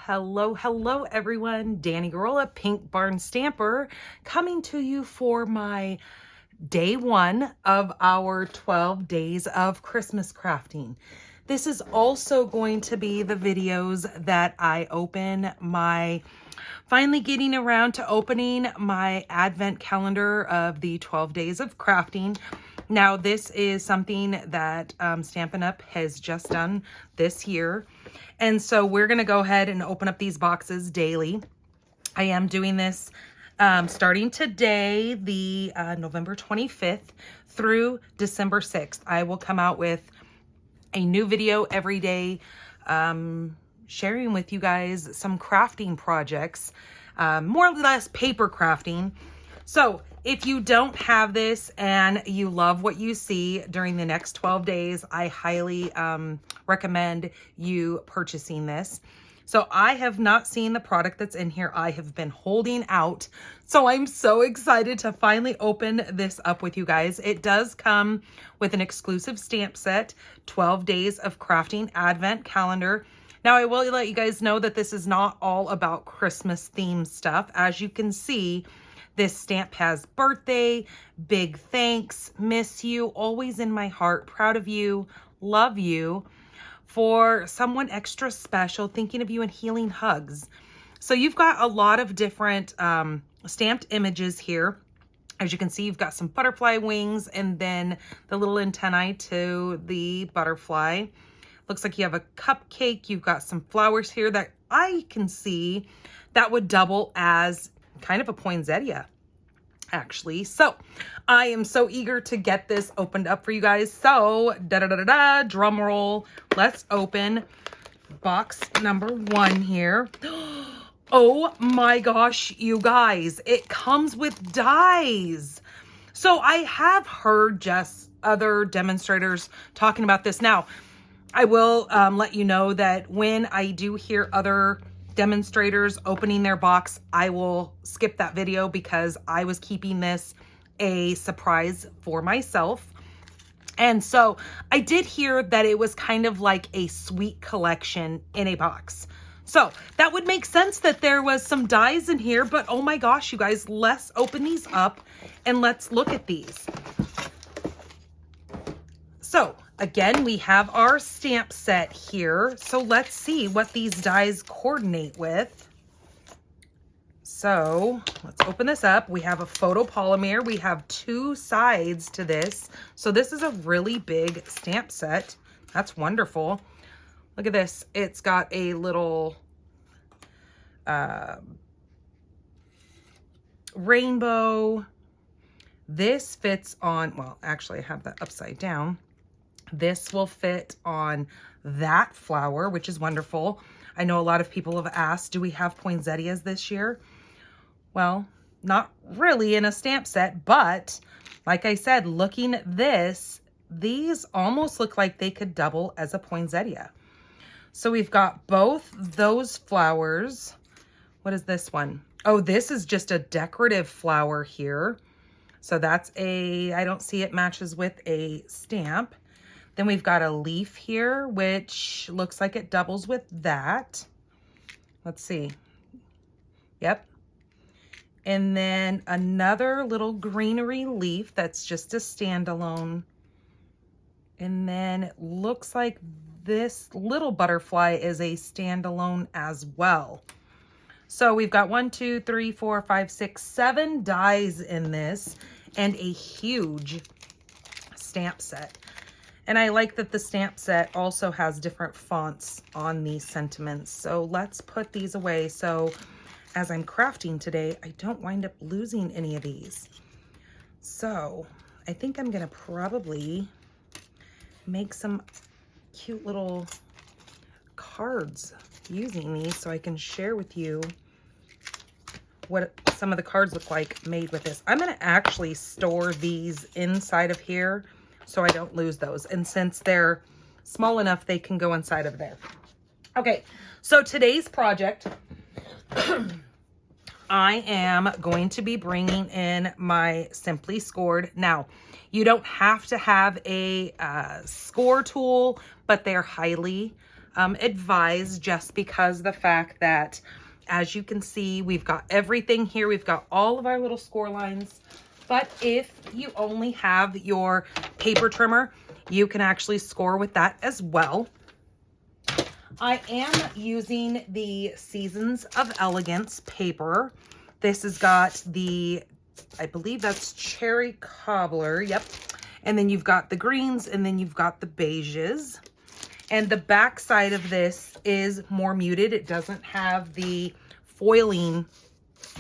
Hello everyone. Danny Garola, Pink Barn Stamper, coming to you for my day one of our 12 days of Christmas crafting. This is also going to be the videos that I open finally getting around to opening my advent calendar of the 12 days of crafting. Now, this is something that Stampin' Up! Has just done this year. And so we're going to go ahead and open up these boxes daily. I am doing this starting today, the November 25th through December 6th. I will come out with a new video every day, sharing with you guys some crafting projects, more or less paper crafting. So if you don't have this and you love what you see during the next 12 days, I highly recommend you purchasing this. So I have not seen the product that's in here. I have been holding out. So I'm so excited to finally open this up with you guys. It does come with an exclusive stamp set, 12 days of crafting advent calendar. Now, I will let you guys know that this is not all about Christmas themed stuff. As you can see, this stamp has birthday, big thanks, miss you, always in my heart, proud of you, love you, for someone extra special, thinking of you, and healing hugs. So you've got a lot of different stamped images here. As you can see, you've got some butterfly wings and then the little antennae to the butterfly. Looks like you have a cupcake. You've got some flowers here that I can see that would double as kind of a poinsettia, actually. So I am so eager to get this opened up for you guys. So drum roll, let's open box number one here. Oh my gosh, you guys, it comes with dies. So I have heard just other demonstrators talking about this. Now, I will let you know that when I do hear other demonstrators opening their box, I will skip that video because I was keeping this a surprise for myself. And so I did hear that it was kind of like a sweet collection in a box. So that would make sense that there was some dies in here, but oh my gosh, you guys, let's open these up and let's look at these. So again, we have our stamp set here. So let's see what these dies coordinate with. So let's open this up. We have a photopolymer. We have two sides to this. So this is a really big stamp set. That's wonderful. Look at this. It's got a little rainbow. This fits on, well, actually I have that upside down. This will fit on that flower, which is wonderful. I know a lot of people have asked, do we have poinsettias this year? Well, not really in a stamp set, but like I said, looking at this, these almost look like they could double as a poinsettia. So we've got both those flowers. What is this one? Oh, this is just a decorative flower here. So that's I don't see it matches with a stamp. Then we've got a leaf here, which looks like it doubles with that. Let's see. Yep. And then another little greenery leaf that's just a standalone. And then it looks like this little butterfly is a standalone as well. So we've got 1, 2, 3, 4, 5, 6, 7 dies in this and a huge stamp set. And I like that the stamp set also has different fonts on these sentiments. So let's put these away so as I'm crafting today, I don't wind up losing any of these. So I think I'm gonna probably make some cute little cards using these so I can share with you what some of the cards look like made with this. I'm gonna actually store these inside of here so I don't lose those. And since they're small enough, they can go inside of there. Okay, so today's project, I am going to be bringing in my Simply Scored. Now, you don't have to have a score tool, but they're highly advise, just because the fact that, as you can see, we've got everything here. We've got all of our little score lines. But if you only have your paper trimmer, you can actually score with that as well. I am using the Seasons of Elegance paper. This has got the, I believe that's cherry cobbler. Yep. And then you've got the greens, and then you've got the beiges. And the back side of this is more muted. It doesn't have the foiling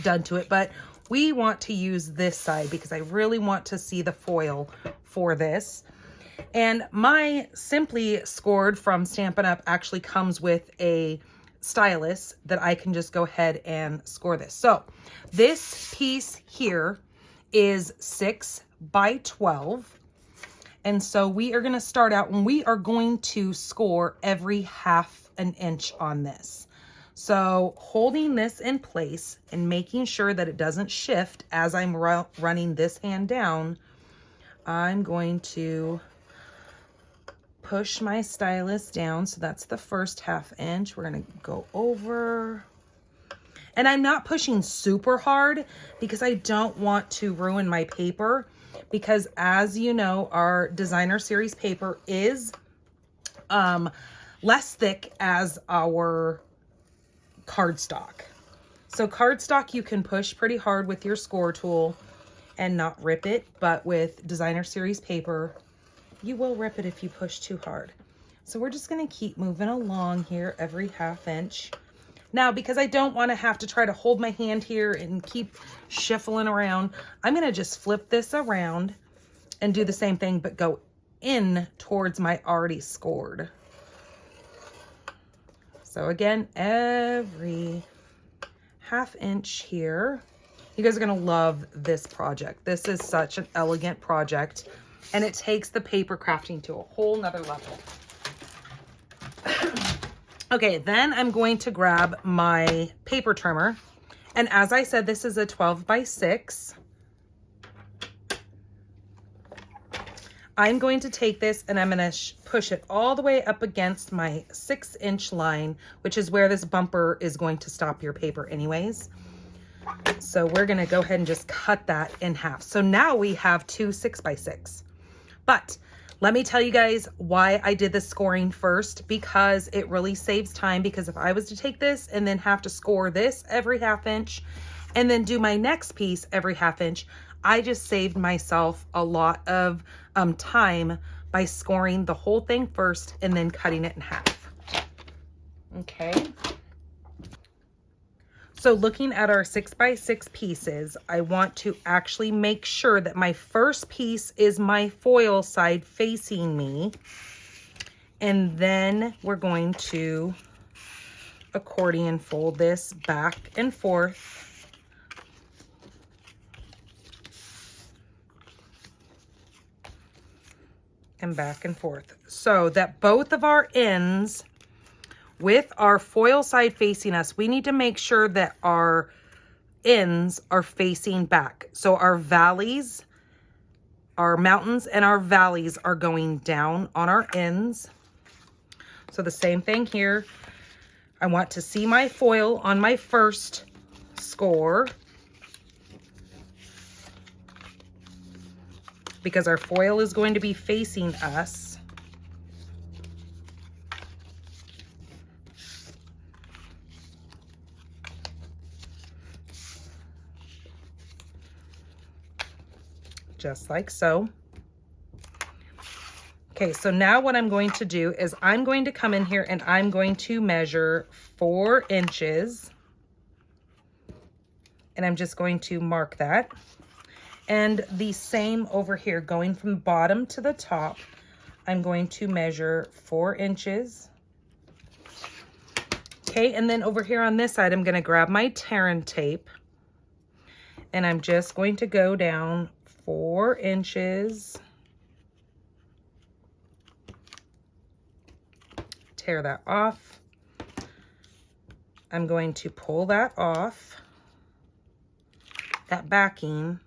done to it, but we want to use this side because I really want to see the foil for this. And my Simply Scored from Stampin' Up! Actually comes with a stylus that I can just go ahead and score this. So this piece here is 6 by 12. And so we are going to start out, and we are going to score every half an inch on this. So holding this in place and making sure that it doesn't shift as I'm running this hand down, I'm going to push my stylus down. So that's the first half inch. We're going to go over. And I'm not pushing super hard because I don't want to ruin my paper. Because as you know, our designer series paper is less thick as our cardstock. So cardstock you can push pretty hard with your score tool and not rip it, but with designer series paper, you will rip it if you push too hard. So we're just going to keep moving along here every half inch. Now, because I don't want to have to try to hold my hand here and keep shuffling around, I'm going to just flip this around and do the same thing, but go in towards my already scored. So again, every half inch here. You guys are going to love this project. This is such an elegant project, and it takes the paper crafting to a whole nother level. Okay, then I'm going to grab my paper trimmer. And as I said, this is a 12 by 6. I'm going to take this and I'm going to push it all the way up against my 6-inch line, which is where this bumper is going to stop your paper anyways. So we're going to go ahead and just cut that in half. So now we have 2 6 by 6. But let me tell you guys why I did the scoring first, because it really saves time. Because if I was to take this and then have to score this every half inch and then do my next piece every half inch, I just saved myself a lot of time by scoring the whole thing first and then cutting it in half. Okay. So looking at our 6 by 6 pieces, I want to actually make sure that my first piece is my foil side facing me. And then we're going to accordion fold this back and forth. And back and forth. So that both of our ends with our foil side facing us, we need to make sure that our ends are facing back. So our valleys, our mountains and our valleys are going down on our ends. So the same thing here. I want to see my foil on my first score, because our foil is going to be facing us. Just like so. Okay, so now what I'm going to do is I'm going to come in here and I'm going to measure 4 inches. And I'm just going to mark that. And the same over here, going from the bottom to the top, I'm going to measure 4 inches. Okay, and then over here on this side, I'm going to grab my Terran tape. And I'm just going to go down 4 inches. Tear that off. I'm going to pull that off, that backing.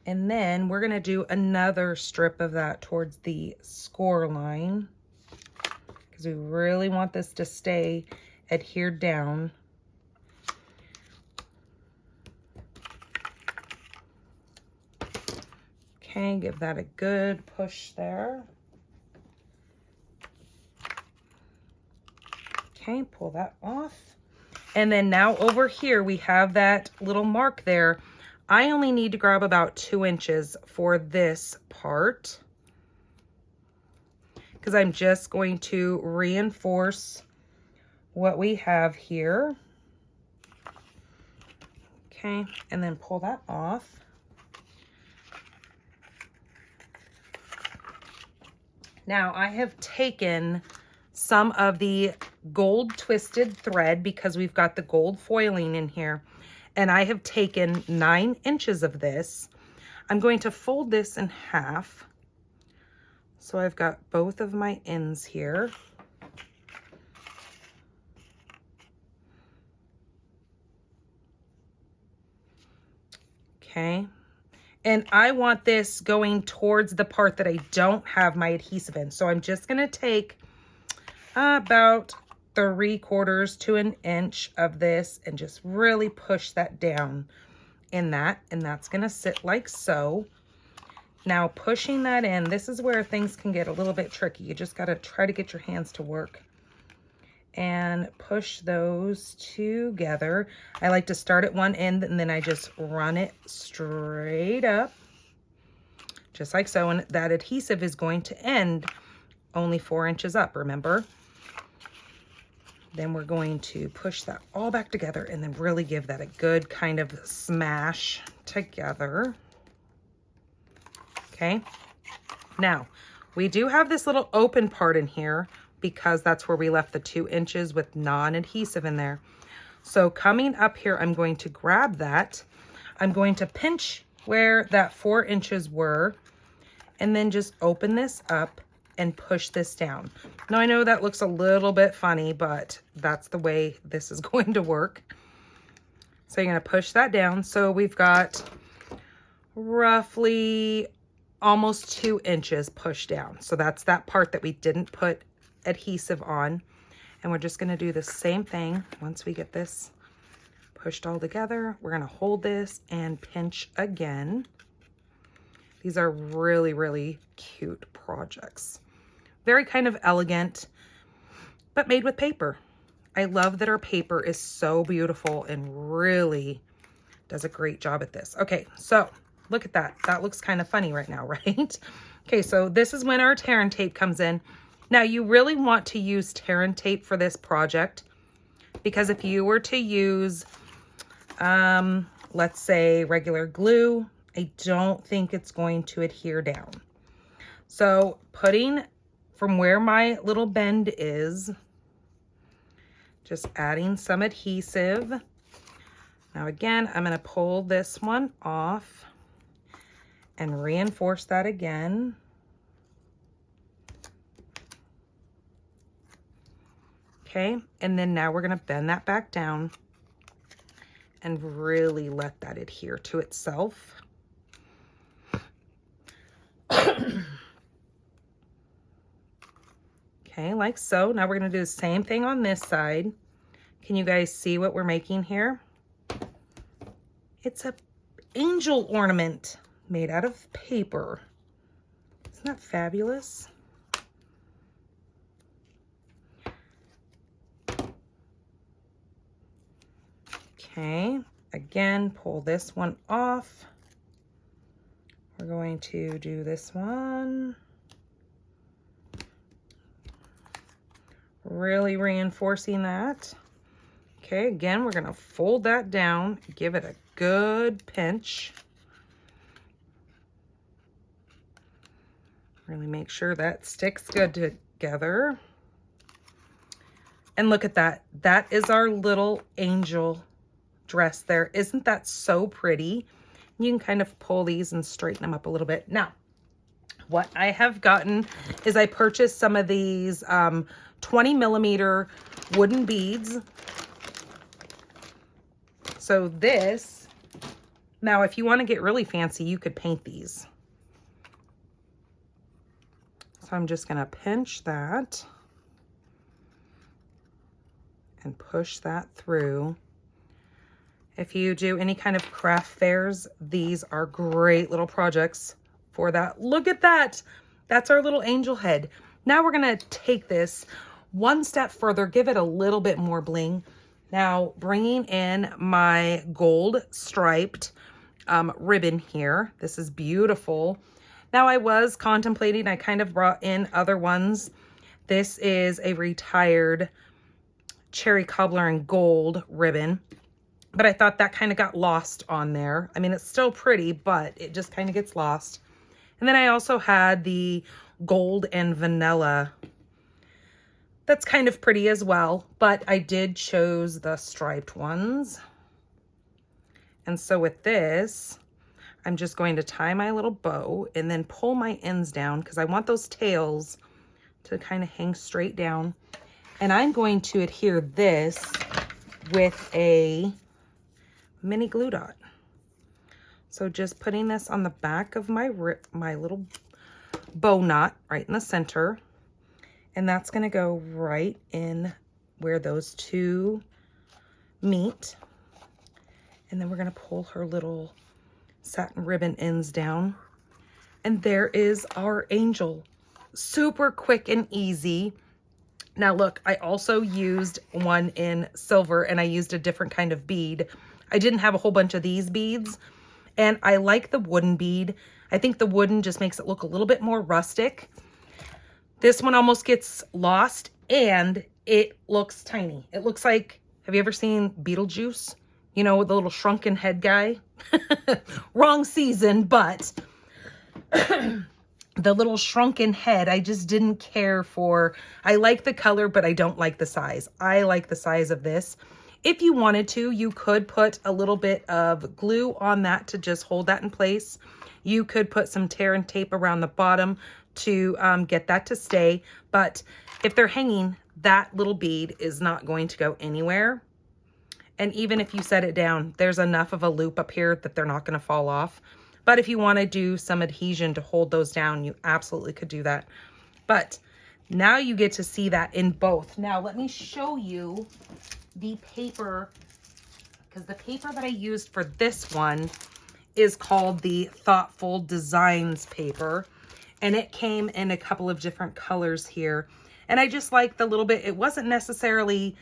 And then we're going to do another strip of that towards the score line, because we really want this to stay adhered down. Okay, give that a good push there. Okay, pull that off. And then now over here, we have that little mark there. I only need to grab about 2 inches for this part, because I'm just going to reinforce what we have here. Okay, and then pull that off. Now I have taken some of the gold twisted thread, because we've got the gold foiling in here, and I have taken 9 inches of this. I'm going to fold this in half, so I've got both of my ends here. Okay, and I want this going towards the part that I don't have my adhesive in, so I'm just going to take about 3/4 to 1 inch of this and just really push that down in that, and that's going to sit like so. Now pushing that in, this is where things can get a little bit tricky. You just got to try to get your hands to work and push those together. I like to start at one end and then I just run it straight up, just like so, and that adhesive is going to end only 4 inches up, remember? Then we're going to push that all back together and then really give that a good kind of smash together. Okay, now we do have this little open part in here because that's where we left the 2 inches with non-adhesive in there. So coming up here, I'm going to grab that. I'm going to pinch where that 4 inches were and then just open this up and push this down. Now I know that looks a little bit funny, but that's the way this is going to work. So you're going to push that down. So we've got roughly almost 2 inches pushed down. So that's that part that we didn't put adhesive on. And we're just going to do the same thing. Once we get this pushed all together, we're going to hold this and pinch again. These are really, really cute projects. Very kind of elegant, but made with paper. I love that our paper is so beautiful and really does a great job at this. Okay, so look at that. That looks kind of funny right now, right? Okay, so this is when our tear and tape comes in. Now you really want to use tear and tape for this project, because if you were to use, let's say regular glue, I don't think it's going to adhere down. So putting from where my little bend is, just adding some adhesive. Now again, I'm going to pull this one off and reinforce that again. Okay, and then now we're going to bend that back down and really let that adhere to itself. Okay, like so. Now we're going to do the same thing on this side. Can you guys see what we're making here? It's an angel ornament made out of paper. Isn't that fabulous? Okay, again, pull this one off. We're going to do this one. Really reinforcing that. Okay, again, we're going to fold that down, give it a good pinch. Really make sure that sticks good together. And look at that. That is our little angel dress there. Isn't that so pretty? You can kind of pull these and straighten them up a little bit. Now, what I have gotten is I purchased some of these 20mm wooden beads. So this, now if you want to get really fancy, you could paint these. So I'm just going to pinch that. and push that through. If you do any kind of craft fairs, these are great little projects for that. Look at that. That's our little angel head. Now we're going to take this one step further, give it a little bit more bling. Now bringing in my gold striped ribbon here. This is beautiful. Now I was contemplating, I kind of brought in other ones. This is a retired cherry cobbler and gold ribbon, but I thought that kind of got lost on there. I mean, it's still pretty, but it just kind of gets lost. And then I also had the gold and vanilla. That's kind of pretty as well, but I did choose the striped ones. And so with this, I'm just going to tie my little bow and then pull my ends down because I want those tails to kind of hang straight down. And I'm going to adhere this with a mini glue dot. So just putting this on the back of my little bow knot right in the center. And that's going to go right in where those two meet. And then we're going to pull her little satin ribbon ends down. And there is our angel. Super quick and easy. Now look, I also used one in silver and I used a different kind of bead. I didn't have a whole bunch of these beads and I like the wooden bead. I think the wooden just makes it look a little bit more rustic. This one almost gets lost and it looks tiny. It looks like, have you ever seen Beetlejuice? You know, the little shrunken head guy? Wrong season, but the little shrunken head, I just didn't care for. I like the color, but I don't like the size. I like the size of this. If you wanted to, you could put a little bit of glue on that to just hold that in place. You could put some tear and tape around the bottom to get that to stay. But if they're hanging, that little bead is not going to go anywhere. And even if you set it down, there's enough of a loop up here that they're not going to fall off. But if you want to do some adhesion to hold those down, you absolutely could do that. But now you get to see that in both. Now let me show you the paper, because the paper that I used for this one is called the Thoughtful Designs paper. And it came in a couple of different colors here. And I just like the little bit, it wasn't necessarily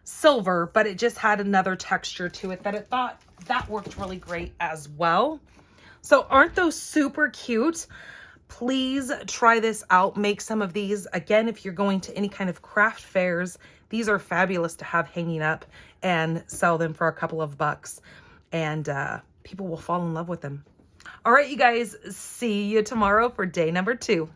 silver, but it just had another texture to it that I thought that worked really great as well. So aren't those super cute? Please try this out. Make some of these. Again, if you're going to any kind of craft fairs, these are fabulous to have hanging up and sell them for a couple of bucks. And people will fall in love with them. All right, you guys, see you tomorrow for day number 2.